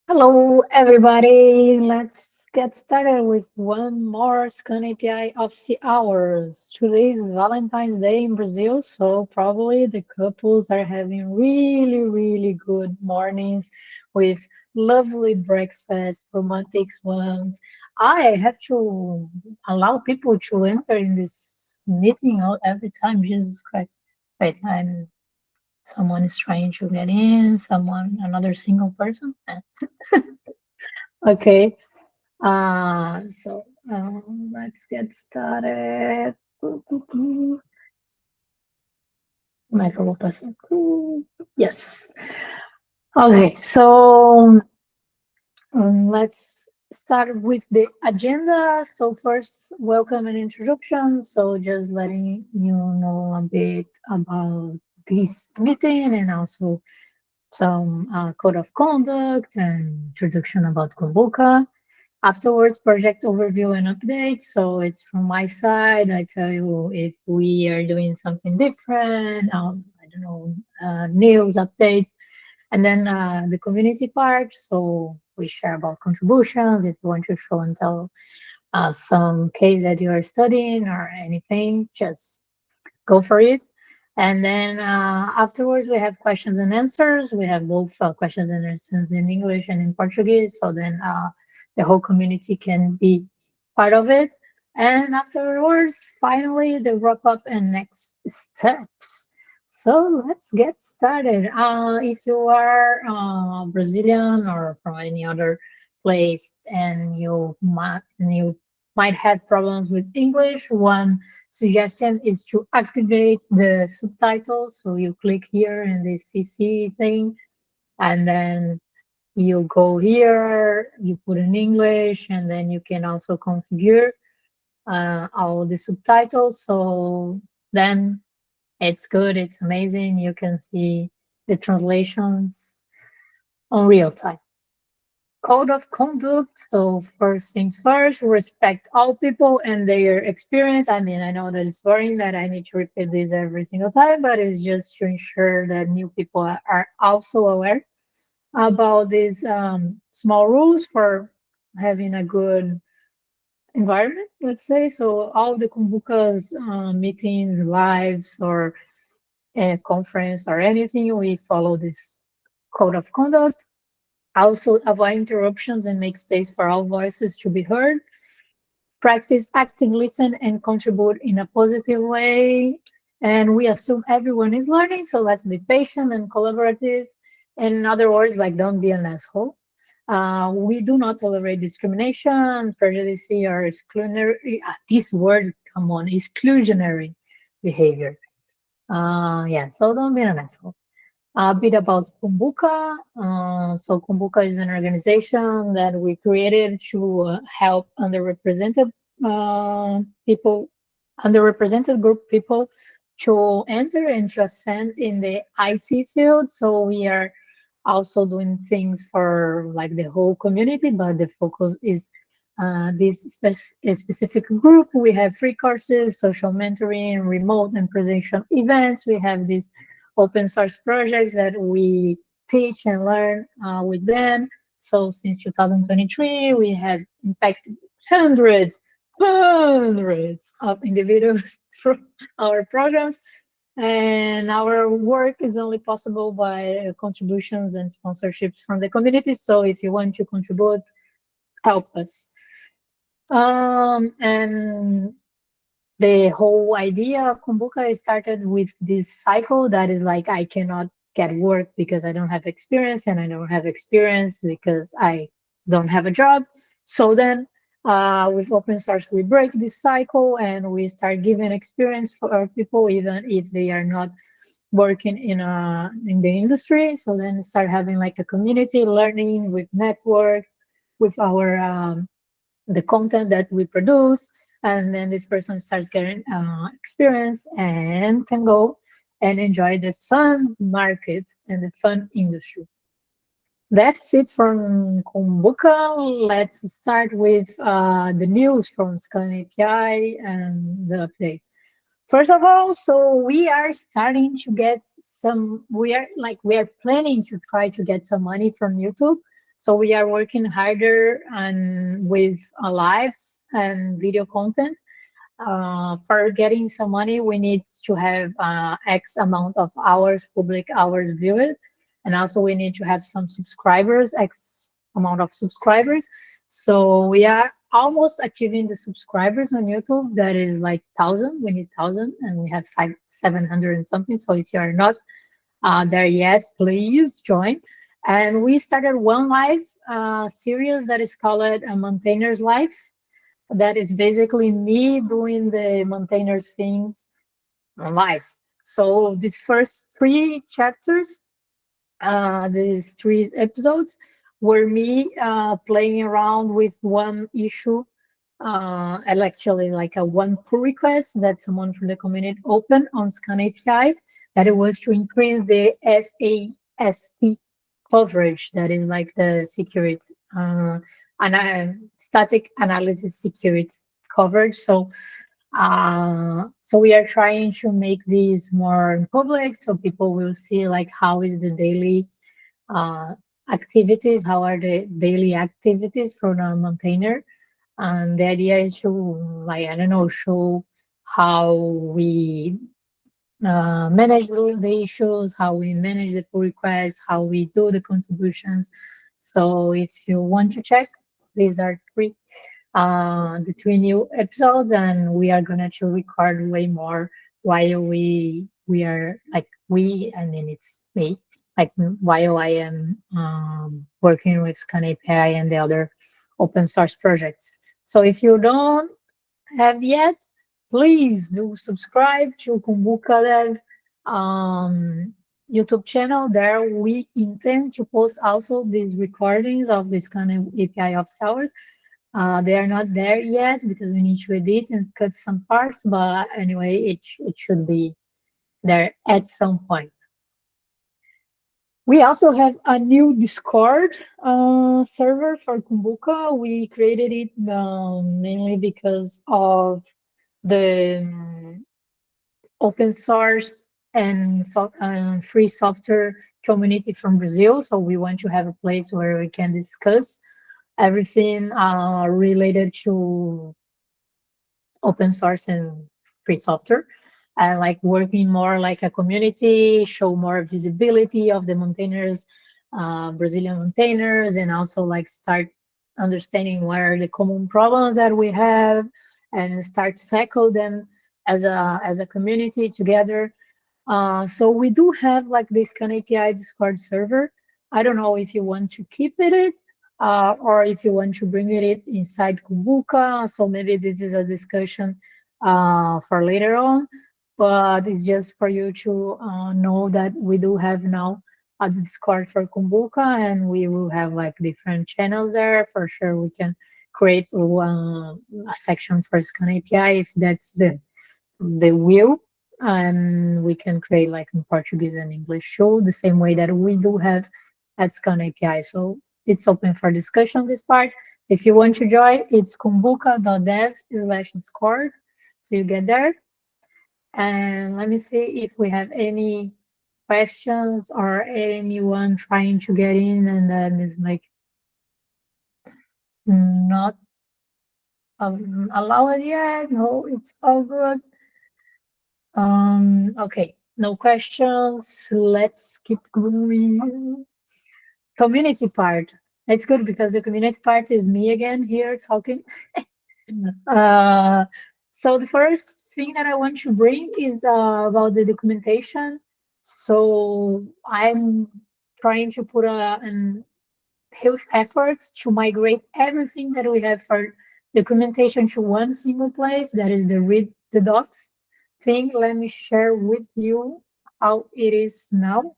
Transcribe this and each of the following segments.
Hello, everybody. Let's get started with one more ScanAPI of the hours. Today is Valentine's Day in Brazil, so probably the couples are having really good mornings with lovely breakfast, romantic ones. I have to allow people to enter in this meeting every time. Jesus Christ. Wait, someone is trying to get in, another single person. Okay. Let's get started. Michael person. Yes. Okay, so let's start with the agenda. So first, welcome and introduction. So just letting you know a bit about this meeting and also some code of conduct and introduction about Cumbuca. Afterwards, project overview and update. So it's from my side. I tell you if we are doing something different, I don't know, news updates, and then the community part. So we share about contributions. If you want to show and tell some case that you are studying or anything, just go for it. And then afterwards, we have questions and answers. We have both questions and answers in English and in Portuguese. So then the whole community can be part of it. And afterwards, finally, the wrap up and next steps. So let's get started. If you are Brazilian or from any other place and you might have problems with English, one suggestion is to activate the subtitles. So you click here in the CC thing, and then you go here, you put in English, and then you can also configure all the subtitles. So then it's good, it's amazing. You can see the translations on real time. Code of conduct. So first things first, respect all people and their experience. I mean, I know that it's boring that I need to repeat this every single time, but it's just to ensure that new people are also aware about these small rules for having a good environment, let's say. So all the Kumbuka's meetings, lives, or conference or anything, we follow this code of conduct. Also, avoid interruptions and make space for all voices to be heard. Practice active listen and contribute in a positive way. And we assume everyone is learning, so let's be patient and collaborative. In other words, like don't be an asshole. We do not tolerate discrimination, prejudice, or exclusionary. This word, come on, exclusionary behavior. Yeah, so don't be an asshole. A bit about Cumbuca. So Cumbuca is an organization that we created to help people, underrepresented group people to enter and to ascend in the IT field. So we are also doing things for like the whole community, but the focus is a specific group. We have free courses, social mentoring, remote and presential events. We have these open source projects that we teach and learn with them. So since 2023, we have impacted hundreds of individuals through our programs. And our work is only possible by contributions and sponsorships from the community. So if you want to contribute, help us. And the whole idea of Kumbuka started with this cycle that is like, I cannot get work because I don't have experience, and I don't have experience because I don't have a job. So then with open source, we break this cycle and we start giving experience for people, even if they are not working in the industry. So then start having like a community learning with network, with our the content that we produce, and then this person starts getting experience and can go and enjoy the fun market and the fun industry. That's it from Kumbuka. Let's start with the news from ScanAPI and the updates. First of all, so we are starting to get some, we are planning to try to get some money from YouTube. So we are working harder and with live and video content. For getting some money, we need to have X amount of hours, public hours viewed. And also we need to have some subscribers, X amount of subscribers. So we are almost achieving the subscribers on YouTube. That is like 1,000. We need 1,000 and we have 700 and something. So if you are not there yet, please join. And we started one live series that is called a Maintainer's Life. That is basically me doing the maintainers things on live. So these first 3 chapters, these 3 episodes, were me playing around with one issue, and actually like a one pull request that someone from the community opened on ScanAPI, that it was to increase the SAST coverage, that is like the security, static analysis security coverage. So so we are trying to make these more public, so people will see like how is the daily activities, how are the daily activities from a maintainer. And the idea is to, like, I don't know, show how we manage the issues, how we manage the pull requests, how we do the contributions. So if you want to check, these are the 3 new episodes, and we are gonna to record way more while we are like I mean it's me, like while I am working with ScanAPI and the other open source projects. So if you don't have yet, please do subscribe to Cumbuca Dev YouTube channel. There we intend to post also these recordings of this kind of API office hours. They are not there yet because we need to edit and cut some parts, but anyway, it should be there at some point. We also have a new Discord server for Cumbuca. We created it mainly because of the open source and free software community from Brazil. So we want to have a place where we can discuss everything related to open source and free software. I like working more like a community, show more visibility of the maintainers, Brazilian maintainers, and also like start understanding what are the common problems that we have and start tackle them as a community together. So we do have like this ScanAPI Discord server. I don't know if you want to keep it or if you want to bring it inside Cumbuca. So maybe this is a discussion for later on, but it's just for you to know that we do have now a Discord for Cumbuca, and we will have like different channels there. For sure, we can create a section for ScanAPI if that's the will, and we can create like in Portuguese and English too, the same way that we do have at ScanAPI. So it's open for discussion, this part. If you want to join, it's cumbuca.dev/discord. So you get there. And let me see if we have any questions or anyone trying to get in and then is like not allowed yet. No, it's all good. Okay, no questions. Let's keep going. Community part. It's good because the community part is me again here talking. Uh, so the first thing that I want to bring is about the documentation. So I'm trying to put an huge effort to migrate everything that we have for documentation to one single place. That is the read the docs thing. Let me share with you how it is now.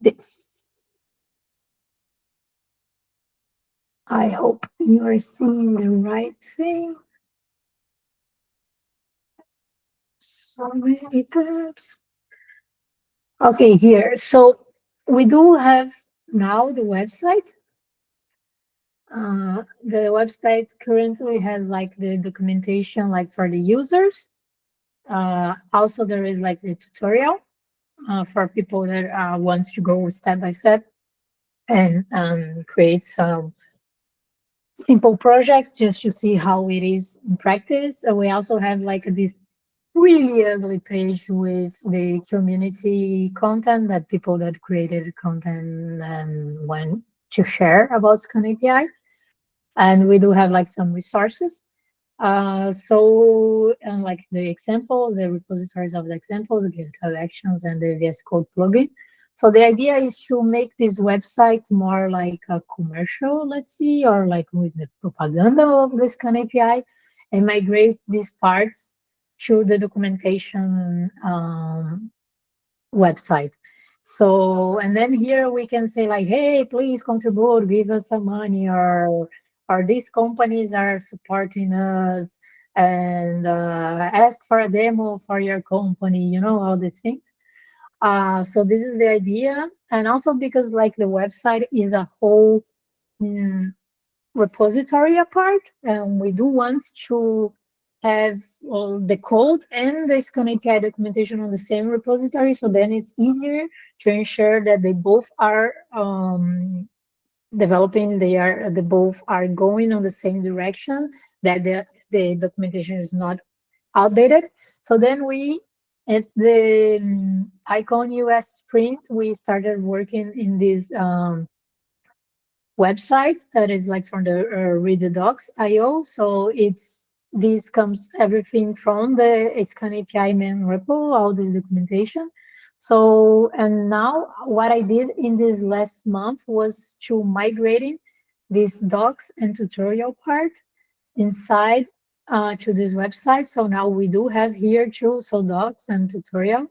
This. I hope you are seeing the right thing. So many tabs. Okay, here. So we do have now the website. The website currently has like the documentation like for the users. Also, there is like the tutorial for people that wants to go step by step and create some simple project just to see how it is in practice. We also have like this really ugly page with the community content that people that created content and want to share about ScanAPI. And we do have like some resources. Like the examples, the repositories of the examples, the GitHub Actions, and the VS Code plugin. So the idea is to make this website more like a commercial, let's see, or like with the propaganda of the ScanAPI, and migrate these parts to the documentation website. So, and then here we can say like, hey, please contribute, give us some money, or these companies are supporting us, and ask for a demo for your company, you know, all these things. So this is the idea. And also because like the website is a whole repository apart, and we do want to have the code and the ScanAPI documentation on the same repository. So then it's easier to ensure that they both are developing, they both are going on the same direction, that the documentation is not outdated. So then we, at the Icon US sprint, we started working in this website that is like from the read the docs IO. So this comes everything from the ScanAPI main repo, all this documentation. So, and now what I did in this last month was to migrating this docs and tutorial part inside to this website. So now we do have here too, so docs and tutorial.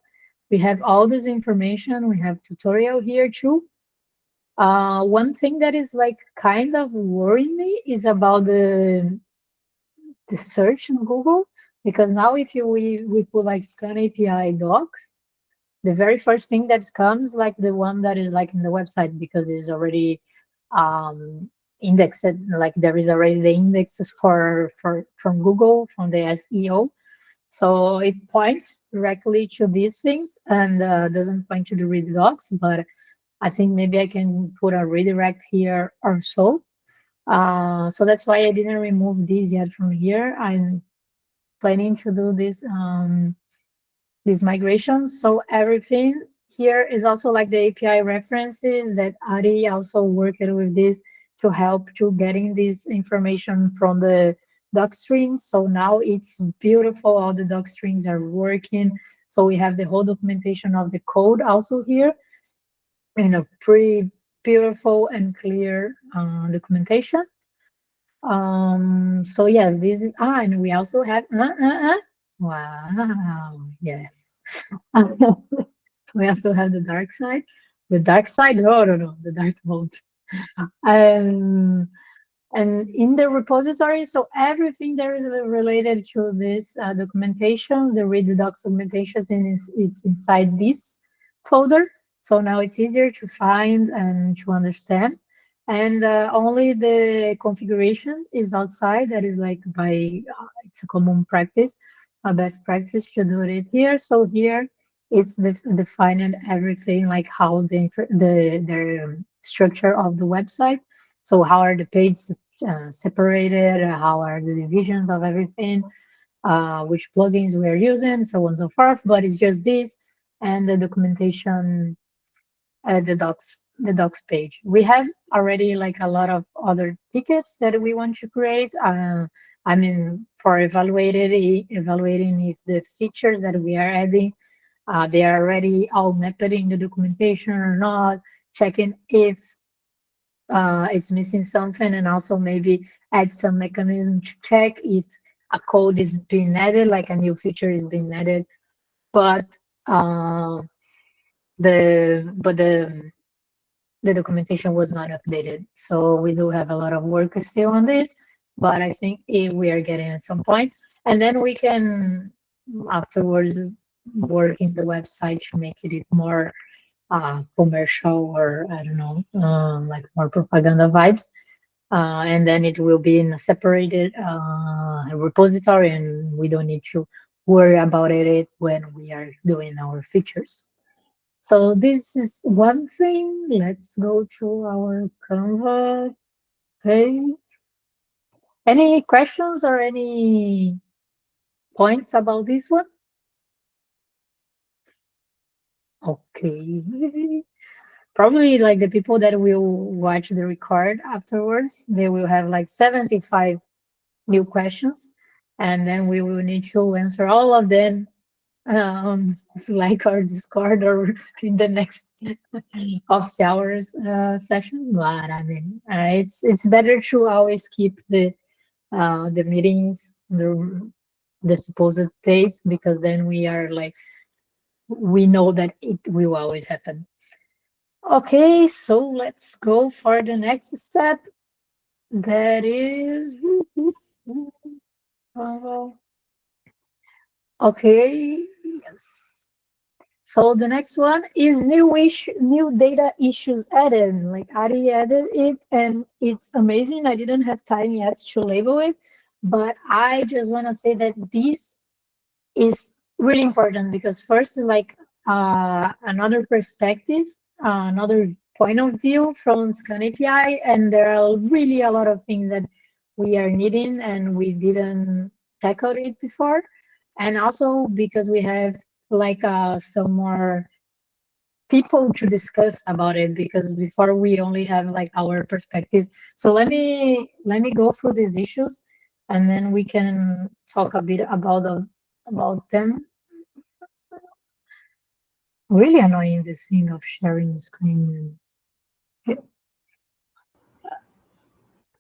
We have all this information. We have tutorial here too. One thing that is like kind of worrying me is about the search in Google, because now if we put like ScanAPI doc, the very first thing that comes like the one that is like in the website, because it's already indexed, like there is already the indexes from Google, from the SEO. So it points directly to these things and doesn't point to the read docs, but I think maybe I can put a redirect here or so. So that's why I didn't remove these yet from here. I'm planning to do these migrations. So everything here is also like the API references that Ari also worked with this to help to getting this information from the doc streams. So now it's beautiful. All the doc streams are working. So we have the whole documentation of the code also here in a pretty beautiful and clear documentation. So yes, this is, and we also have, wow, yes. We also have the dark side. The dark side, no, the dark mode. And in the repository, so everything there is related to this documentation, the read the docs documentation, it's inside this folder. So now it's easier to find and to understand. And only the configurations is outside. That is like by, it's a common practice, a best practice to do it here. So here it's defining everything, like how the structure of the website. So how are the pages separated? How are the divisions of everything? Which plugins we are using, so on and so forth. But it's just this and the documentation, the docs page. We have already like a lot of other tickets that we want to create. I mean, for evaluating if the features that we are adding, they are already all mapped in the documentation or not, checking if it's missing something, and also maybe add some mechanism to check if a code is being added, like a new feature is being added, but the documentation was not updated. So we do have a lot of work still on this, but I think we are getting at some point, and then we can afterwards work in the website to make it more commercial, or I don't know, like more propaganda vibes. and then it will be in a separated repository, and we don't need to worry about it when we are doing our features. So this is one thing. Let's go to our Canva page. Any questions or any points about this one? Okay. Probably like the people that will watch the record afterwards, they will have like 75 new questions, and then we will need to answer all of them Slack or Discord or in the next office hours session. But I mean, it's better to always keep the meetings the supposed date, because then we are like, we know that it will always happen. Okay, so let's go for the next step. That is, okay, yes. So the next one is new data issues added. Like Ari added it, and it's amazing. I didn't have time yet to label it, but I just want to say that this is really important, because first is like another perspective, another point of view from ScanAPI, and there are really a lot of things that we are needing and we didn't tackle it before, and also because we have like some more people to discuss about it, because before we only have like our perspective. So let me go through these issues, and then we can talk a bit about them. Really annoying, this thing of sharing the screen.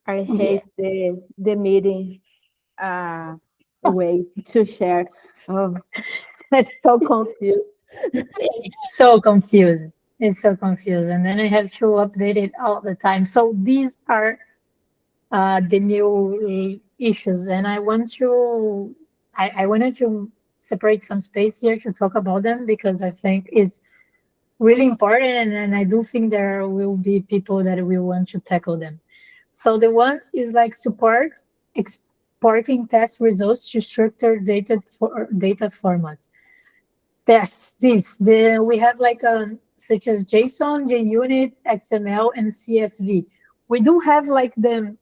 I Yeah, hate the meeting way to share. Oh, it's so confused. it's so confusing. It's so confusing, and then I have to update it all the time. So these are the new issues, and I wanted to separate some space here to talk about them, because I think it's really important, and I do think there will be people that will want to tackle them. So the one is like support exporting test results to structured data formats. We have like such as JSON, JUnit, XML, and CSV. We do have like the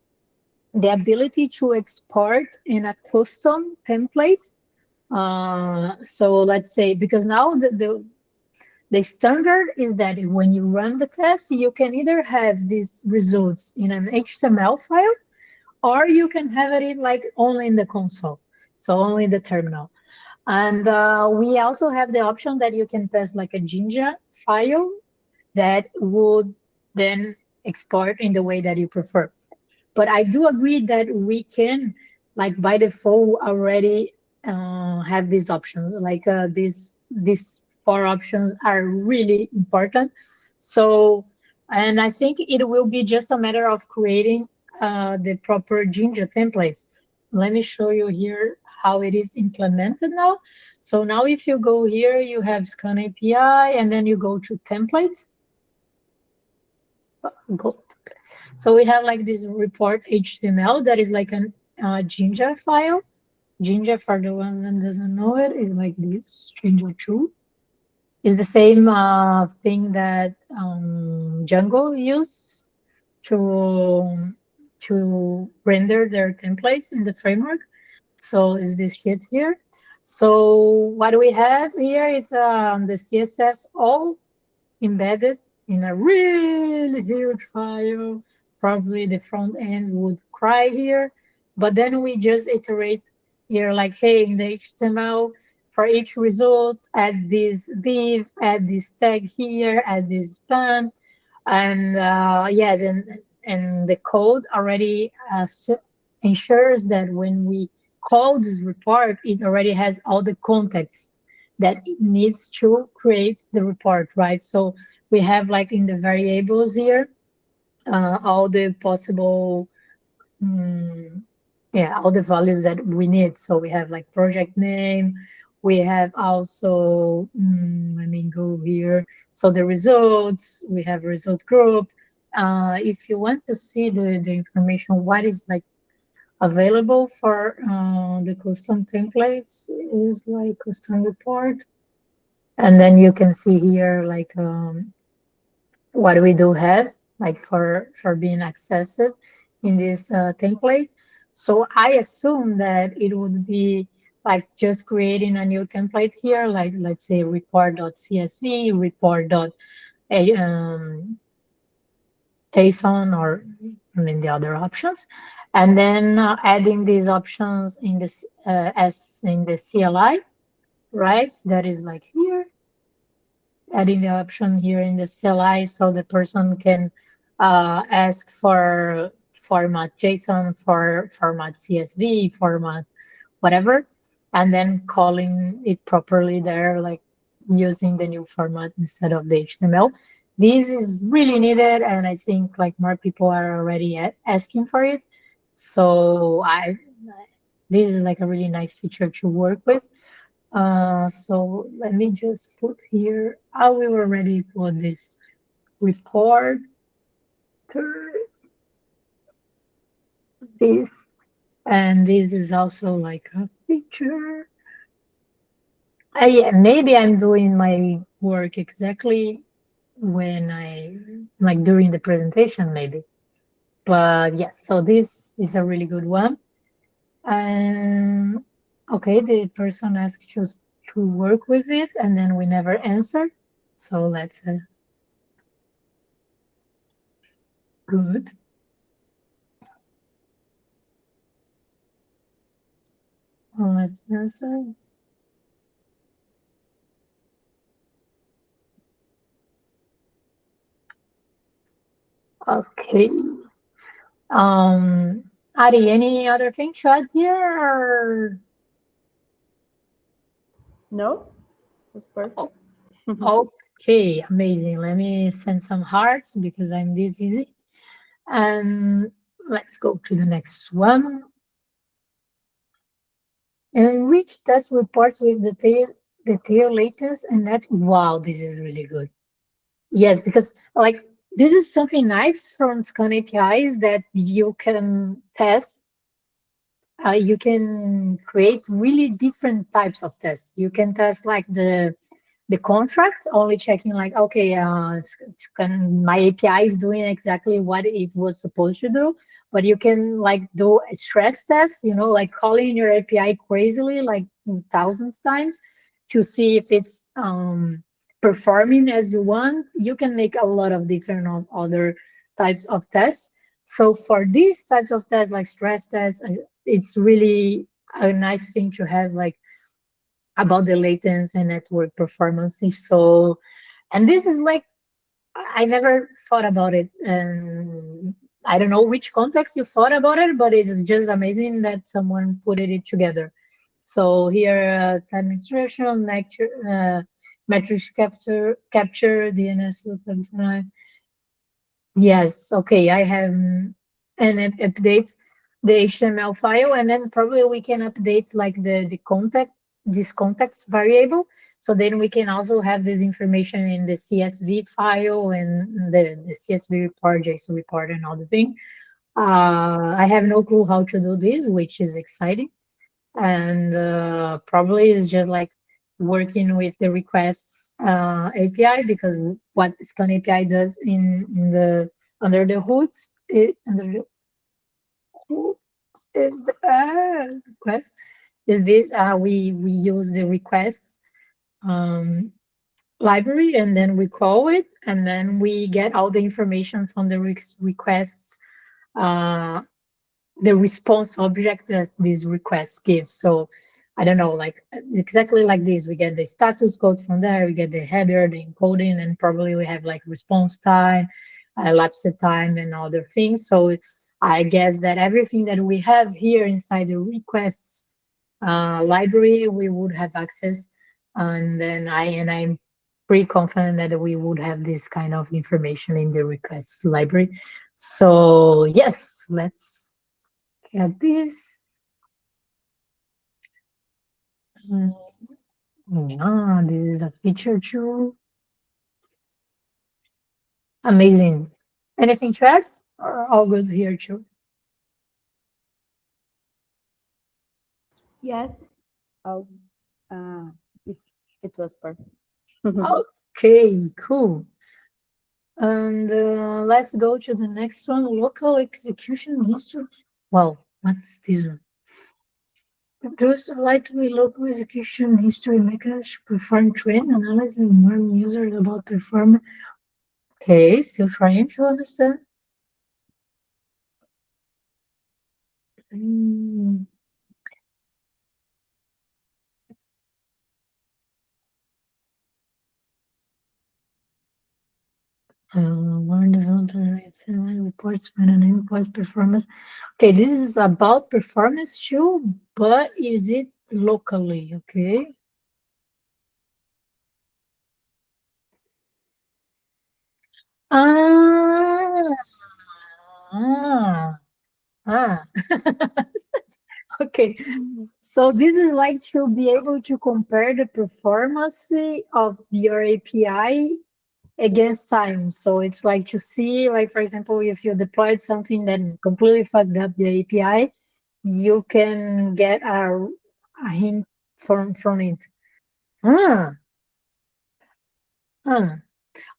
ability to export in a custom template. So let's say, because now the standard is that when you run the test, you can either have these results in an HTML file, or you can have it in like only in the console, so only in the terminal. And we also have the option that you can pass like a Jinja file that would then export in the way that you prefer. But I do agree that we can, like by default, already have these options. Like these four options are really important. So, and I think it will be just a matter of creating the proper Jinja templates. Let me show you here how it is implemented now. So now if you go here, you have ScanAPI, and then you go to templates. Go So we have like this report HTML that is like an Jinja file. Jinja, for the one that doesn't know it, is like this. Jinja 2 is the same thing that Django used to render their templates in the framework. So is this shit here. So what we have here is the CSS all embedded in a really huge file. Probably the front end would cry here, but then we just iterate here like, hey, in the HTML, for each result, add this div, add this tag here, add this span, and yes, and the code already ensures that when we call this report, it already has all the context that it needs to create the report, right? So we have like in the variables here, all the possible, um, yeah, all the values that we need. So we have like project name, we have also, let me go here. So the results, we have result group, if you want to see the information, what is like available for the custom templates is like custom report. And then you can see here like what we do have like for being accessed in this template. So I assume that it would be like just creating a new template here, like let's say report.csv, JSON, or I mean the other options, and then adding these options in this as in the CLI, right? That is like here, adding the option here in the CLI so the person can ask for format JSON, for format CSV, format whatever, and then calling it properly there, like using the new format instead of the HTML. This is really needed, and I think like more people are already asking for it. So this is like a really nice feature to work with. So let me just put here, we already put this report, this, and this is also like a feature. Yeah, maybe I'm doing my work exactly when I, like during the presentation, maybe. But yes, so this is a really good one. Okay, the person asked us to work with it, and then we never answered. So let's good. Let's answer. Okay. Ari, any other thing to add here? Or... No, that's perfect. Okay, amazing. Let me send some hearts because I'm this easy. And let's go to the next one. Enrich test reports with detail latents and that. Wow, this is really good. Yes, because like this is something nice from ScanAPI is that you can test. You can create really different types of tests. You can test like the contract, only checking like, okay, my API is doing exactly what it was supposed to do, but you can like do a stress tests, like calling your API crazily, like thousands times to see if it's performing as you want. You can make a lot of different other types of tests. So for these types of tests, like stress tests, it's really a nice thing to have, like about the latency and network performances. So, and this is like, I never thought about it. And I don't know which context you thought about it, but it's just amazing that someone put it together. So here, time extraction, metrics capture, DNS lookup. Yes, okay, I have and update the HTML file, and then probably we can update like the context, this context variable. So then we can also have this information in the CSV file and the CSV report, JSON report, and all the thing. I have no clue how to do this, which is exciting. And probably it's just like working with the requests API, because what ScanAPI does in the under the hoods, under the hood is the request is this. We use the requests um, library, and then we call it, and then we get all the information from the requests, uh, the response object that this request gives. So I don't know, like exactly like this, we get the status code from there, we get the header, the encoding, and probably we have like response time, elapsed time, and other things. So I guess that everything that we have here inside the requests library, we would have access. And then I'm pretty confident that we would have this kind of information in the requests library. So yes, let's get this. Yeah, this is a feature too. Amazing. Anything to add? Or all good here too? Yes. Oh, uh, it, it was perfect. Okay, cool. And let's go to the next one. Local execution history. Well, what's this one? Those likely local execution history makers to perform trend analysis and warn users about performance. Okay, still trying to understand. Mm, warn developers reports when an reports performance. Okay, this is about performance too, but is it locally? Okay. Ah, ah, ah. Okay, so this is like to be able to compare the performance of your API against time. So it's like to see, like for example, if you deployed something that completely fucked up the API, you can get a hint from it. Ah, ah.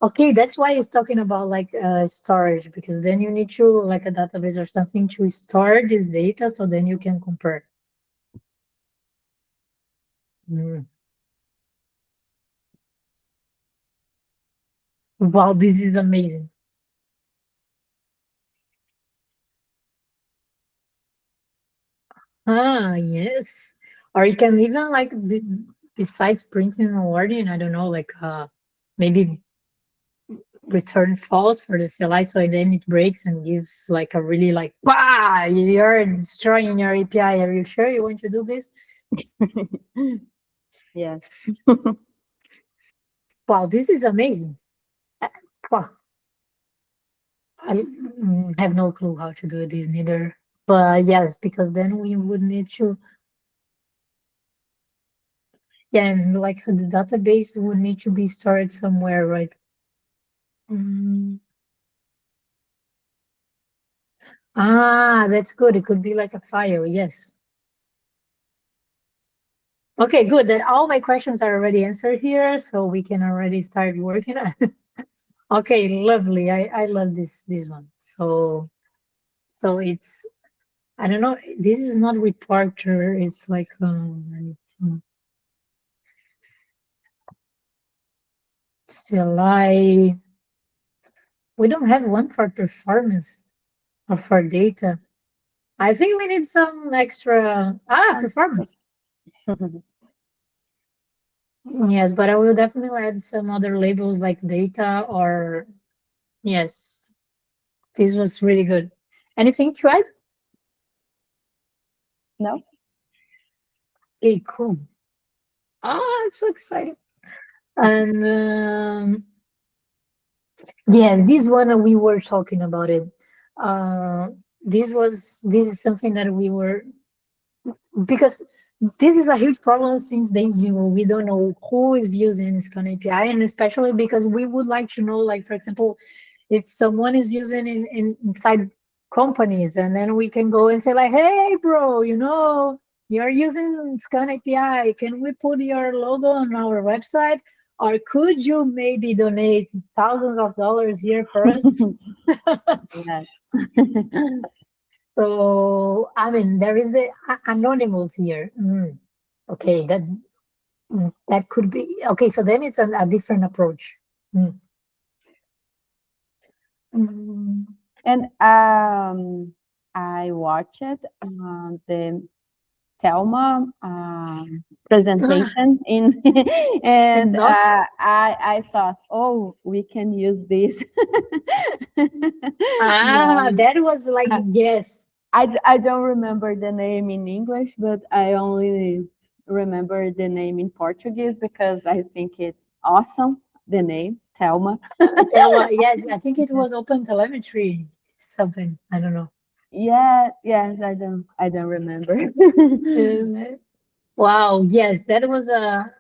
Okay, that's why it's talking about like storage, because then you need to like a database or something to store this data, so then you can compare. Mm. Wow, this is amazing. Ah, yes. Or you can even like besides printing and wording, I don't know, like maybe return false for the CLI, so then it breaks and gives like a really like, wow, you're destroying your API. Are you sure you want to do this? Yes. Wow, this is amazing. Wow, I have no clue how to do this neither. But yes, because then we would need to, yeah, and like the database would need to be stored somewhere, right? Mm. Ah, that's good. It could be like a file, yes. Okay, good. That all my questions are already answered here, so we can already start working on it. Okay, lovely. I love this one. So it's I don't know. This is not reporter. It's like CLI. We don't have one for performance or for data. I think we need some extra performance. Yes, but I will definitely add some other labels like data or yes. This was really good. Anything to add? No? Okay, cool. I'm so excited. And yes, this one we were talking about it. Uh, this is something that we were because this is a huge problem since days zero. We don't know who is using ScanAPI, and especially because we would like to know, like for example, if someone is using inside companies, and then we can go and say like, hey, bro, you're using ScanAPI. Can we put your logo on our website? Or could you maybe donate thousands of dollars here for us? Yes. So, I mean, there is anonymous here. Okay, that could be okay. So then it's a different approach. Mm. Mm. And I watched the Thelma presentation in, and Enough. I thought, oh, we can use this. Ah, Yeah. that was like yes. I don't remember the name in English, but I only remember the name in Portuguese because I think it's awesome. The name Thelma. Yes, I think it was open telemetry, something. I don't know. Yeah, yes, I don't remember. Wow, yes, that was a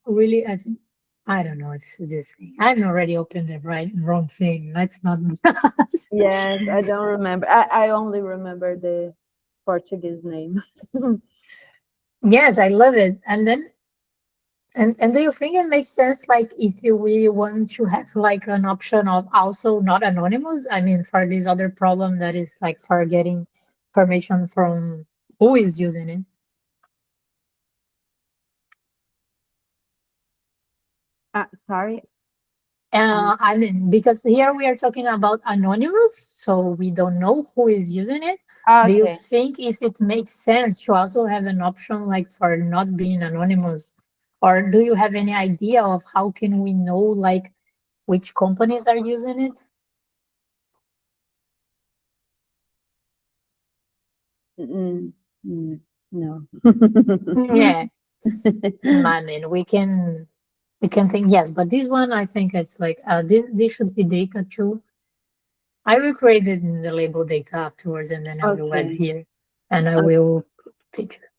really, I think. I don't know if this is this thing. I've already opened the wrong thing. Let's not. Yes, I don't remember. I only remember the Portuguese name. Yes, I love it. And then, and do you think it makes sense, like, if we want to have like an option of also not anonymous? I mean, for this other problem that is like for getting permission from who is using it. Sorry. I mean, because here we are talking about anonymous, so we don't know who is using it. Do you Okay. think if it makes sense to also have an option like for not being anonymous? Or do you have any idea of how can we know like which companies are using it? Mm, no. Yeah, I mean, we can think yes, but this one I think it's like this should be data too. I will create it in the label data afterwards, and then I will add Okay. here, and I will put picture.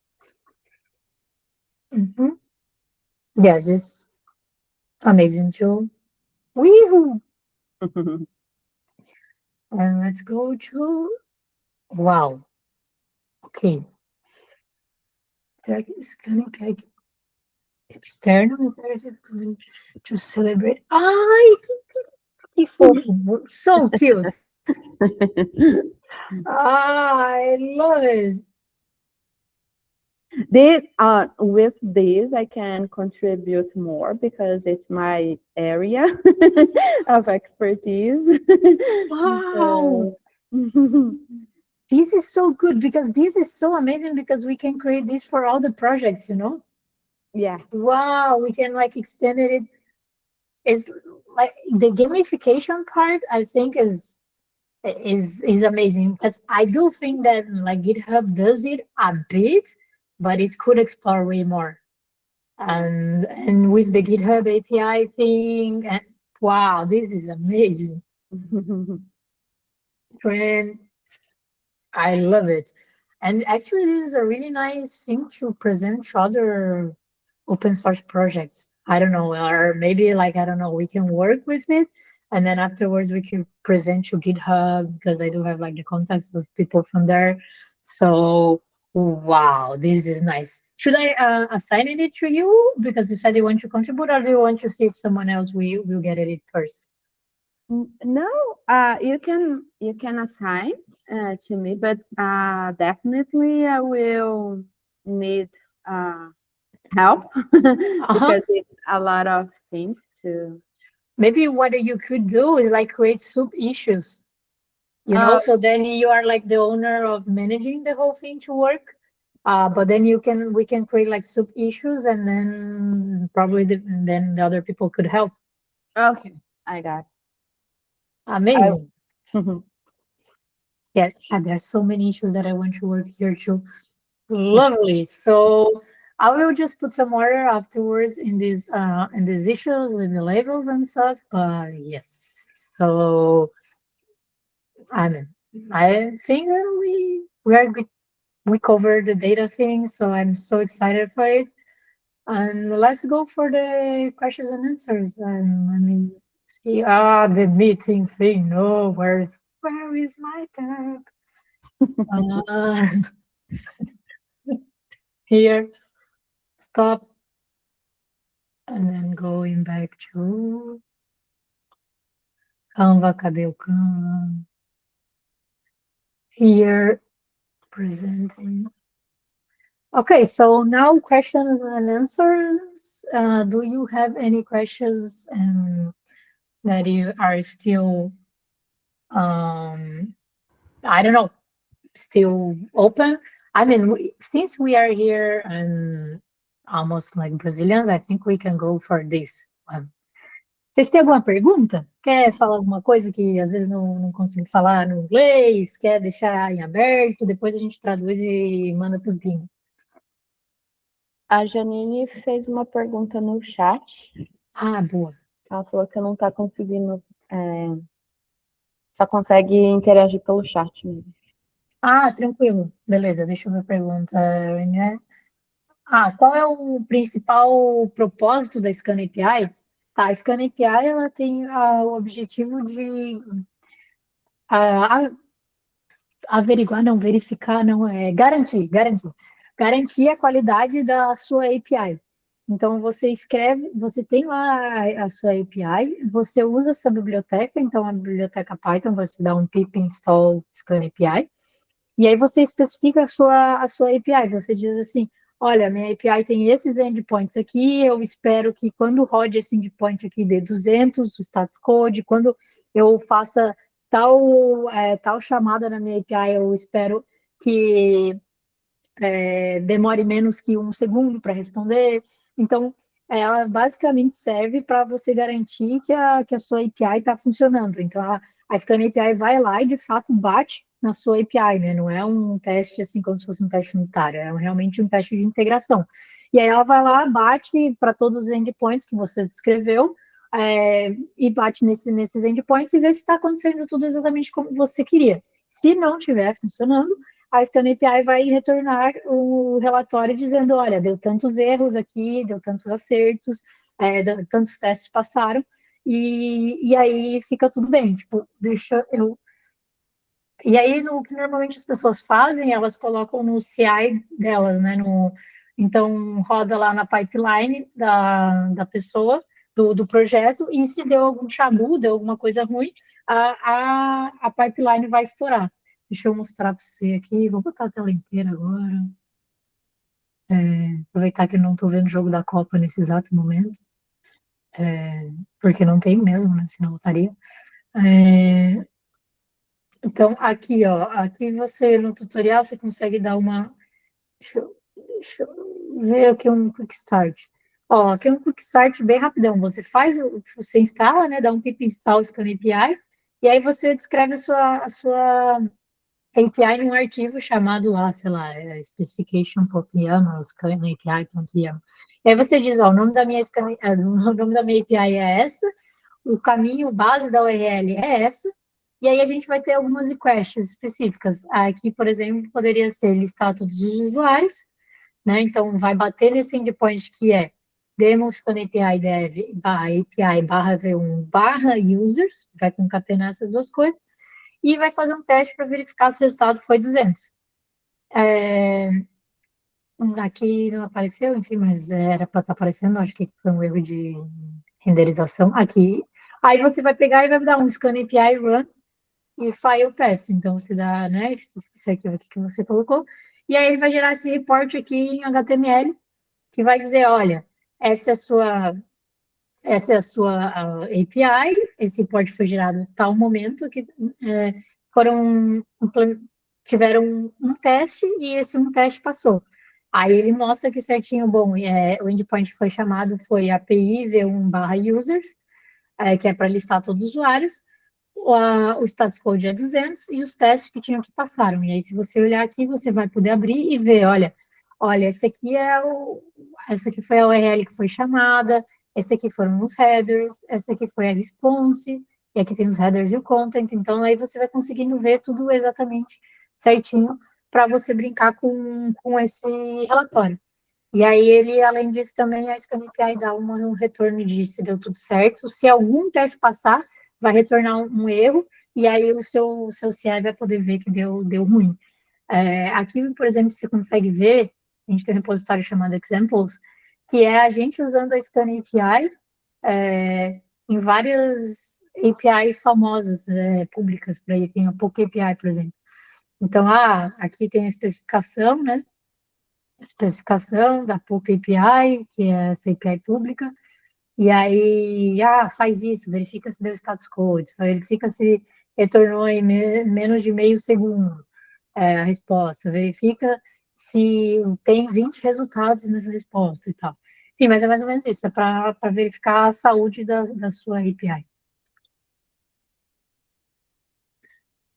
Yes, it's amazing too. Wee. And let's go to wow. Okay, there is gonna be external interactive to celebrate. Ai, que fofo, so cute. Ah, I love it. With this, I can contribute more because it's my area of expertise. Wow, So, this is so good because this is so amazing because we can create this for all the projects, you know? yeah. Wow, we can like extend it. It's like the gamification part, I think is amazing because I do think that like GitHub does it a bit, but it could explore way more. And with the GitHub API thing, and wow, this is amazing. Trend, I love it. And actually, this is a really nice thing to present to other open source projects. I don't know, or maybe like, I don't know, we can work with it. And then afterwards we can present to GitHub because I do have like the contacts with people from there. So, wow, this is nice. Should I assign it to you because you said you want to contribute, or do you want to see if someone else will get it first? No, you can assign to me, but definitely I will need uh, help Uh-huh. because it's a lot of things to. Maybe what you could do is like create sub issues, Uh, so then you are like the owner of managing the whole thing to work. But then we can create like sub issues, and then probably then the other people could help. okay, I got. I. Amazing. Yes, and there's so many issues that I want to work here too. Lovely. So I will just put some order afterwards in these issues with the labels and stuff. But yes, so I mean, I think that we are good. We covered the data thing, so I'm so excited for it. And let's go for the questions and answers. And let me see. The meeting thing. No, where is my tab? Uh, here, stop, and then going back to Canva. Cadê o Canva? Here, presenting. Okay, so now questions and answers. Do you have any questions that you are still, um, I don't know, still open? I mean, since we are here and almost like Brazilians, I think we can go for this one. Vocês têm alguma pergunta? Quer falar alguma coisa que às vezes não consigo falar no inglês? Quer deixar em aberto? Depois a gente traduz e manda para os gringos. A Janine fez uma pergunta no chat. Ah, boa. Ela falou que não está conseguindo, só consegue interagir pelo chat mesmo. Ah, tranquilo. Beleza, deixa eu ver a pergunta. Né? Qual é o principal propósito da ScanAPI? Tá, a ScanAPI, ela tem o objetivo de a- averiguar, não, verificar, não, garantir a qualidade da sua API. Então, você escreve, você tem lá a sua API, você usa essa biblioteca, então a biblioteca Python, você dá um pip install ScanAPI, e aí você especifica a sua API, você diz assim, olha, minha API tem esses endpoints aqui, eu espero que quando rode esse endpoint aqui dê 200, o status code, quando eu faça tal chamada na minha API, eu espero que demore menos que 1 segundo para responder. Então, ela basicamente serve para você garantir que a sua API está funcionando. Então, a ScanAPI vai lá e, de fato, bate na sua API, né? Não é um teste assim como se fosse um teste unitário, é realmente um teste de integração. E aí ela vai lá, bate para todos os endpoints que você descreveu, e bate nesses endpoints e vê se está acontecendo tudo exatamente como você queria. Se não estiver funcionando, a ScanAPI vai retornar o relatório dizendo, olha, deu tantos erros aqui, deu tantos acertos, tantos testes passaram, e aí fica tudo bem, tipo, deixa eu... E aí, o que normalmente as pessoas fazem, elas colocam no CI delas, né, então, roda lá na pipeline da pessoa, do projeto, e se deu algum chabu, deu alguma coisa ruim, a pipeline vai estourar. Deixa eu mostrar para você aqui. Vou botar a tela inteira agora. Aproveitar que eu não estou vendo o jogo da Copa nesse exato momento. Porque não tem mesmo, né? Senão eu estaria. Então, aqui, ó. Aqui você, no tutorial, você consegue dar uma... Deixa eu ver aqui um quick start. Ó, aqui é um quick start bem rapidão. Você instala, né? Dá um pip install ScanAPI. E aí você descreve a sua API num arquivo chamado lá, sei lá, specification.yaml, scanAPI.yaml. E aí você diz, ó, o nome da minha API é essa, o caminho base da URL é essa, e aí a gente vai ter algumas requests específicas. Aqui, por exemplo, poderia ser listar todos os usuários, né? Então, vai bater nesse endpoint que é demo ScanAPI dev barra API barra v1 barra users, vai concatenar essas duas coisas, e vai fazer um teste para verificar se o resultado foi 200. Aqui não apareceu, enfim, mas era para estar aparecendo, acho que foi um erro de renderização. Aqui. Aí você vai pegar e vai dar um scan API run e file path. Então você dá, né, esse aqui que você colocou, e aí ele vai gerar esse report aqui em HTML, que vai dizer, olha, essa é a sua API, esse report foi gerado em tal momento, que foram, tiveram um teste e esse um teste passou. Aí ele mostra que certinho, bom, o endpoint foi chamado, foi API v1/users, que é para listar todos os usuários, o status code é 200 e os testes que tinham que passaram. E aí, se você olhar aqui, você vai poder abrir e ver, olha, essa aqui foi a URL que foi chamada, esse aqui foram os headers, essa aqui foi a response, e aqui tem os headers e o content. Então, aí você vai conseguindo ver tudo exatamente certinho para você brincar com esse relatório. E aí ele, além disso, também a ScanAPI dá um retorno de se deu tudo certo. Se algum teste passar, vai retornar um erro, e aí o seu CI vai poder ver que deu ruim. Aqui, por exemplo, você consegue ver, a gente tem um repositório chamado Examples, que é a gente usando a ScanAPI em várias APIs famosas, públicas, por aí tem a Poké API, por exemplo. Então, aqui tem a especificação, né? Especificação da PUC API, que é essa API pública, e aí, faz isso, verifica se deu status code, verifica se retornou em menos de meio segundo a resposta, verifica se tem 20 resultados nessa resposta e tal. Enfim, mas é mais ou menos isso, é para verificar a saúde da sua API.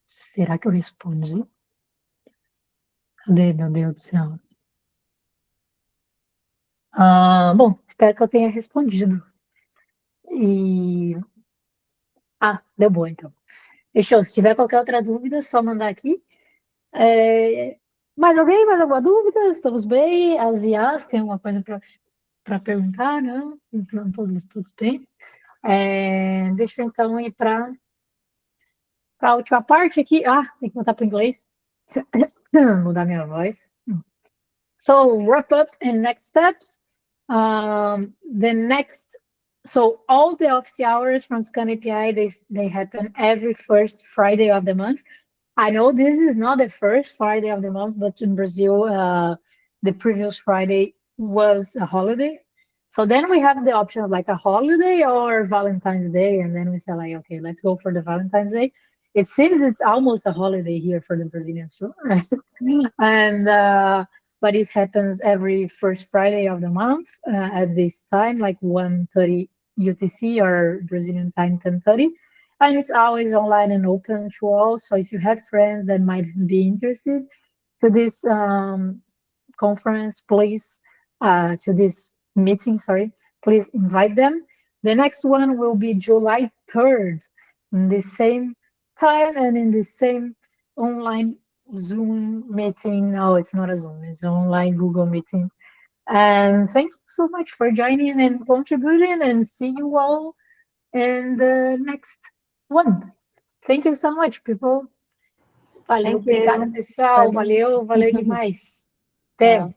Será que eu respondi? Cadê, meu Deus do céu? Bom, espero que eu tenha respondido. E deu boa, então. Fechou. Se tiver qualquer outra dúvida, é só mandar aqui. Mais alguém? Mais alguma dúvida? Estamos bem? As IAs, tem alguma coisa para... para perguntar, não? Não todos bem. Deixa eu então ir para a última parte aqui. Tem que mudar para o inglês. Mudar minha voz. So wrap up and next steps. So all the office hours from ScanAPI, they happen every first Friday of the month. I know this is not the first Friday of the month, but in Brazil, the previous Friday was a holiday. So then we have the option of like a holiday or Valentine's Day, and then we say like, okay, let's go for the Valentine's Day. It seems it's almost a holiday here for the Brazilians too, right? And but it happens every first Friday of the month at this time, like 1:30 UTC or Brazilian time 10:30. And it's always online and open to all. So if you have friends that might be interested to this conference, please, to this meeting, sorry, please invite them. The next one will be July 3rd, in the same time and in the same online Zoom meeting. No, it's not a Zoom, it's an online Google meeting. And thank you so much for joining and contributing, and see you all in the next one. Thank you so much, people. Valeu, Thank you. obrigada, pessoal. Valeu demais. Até.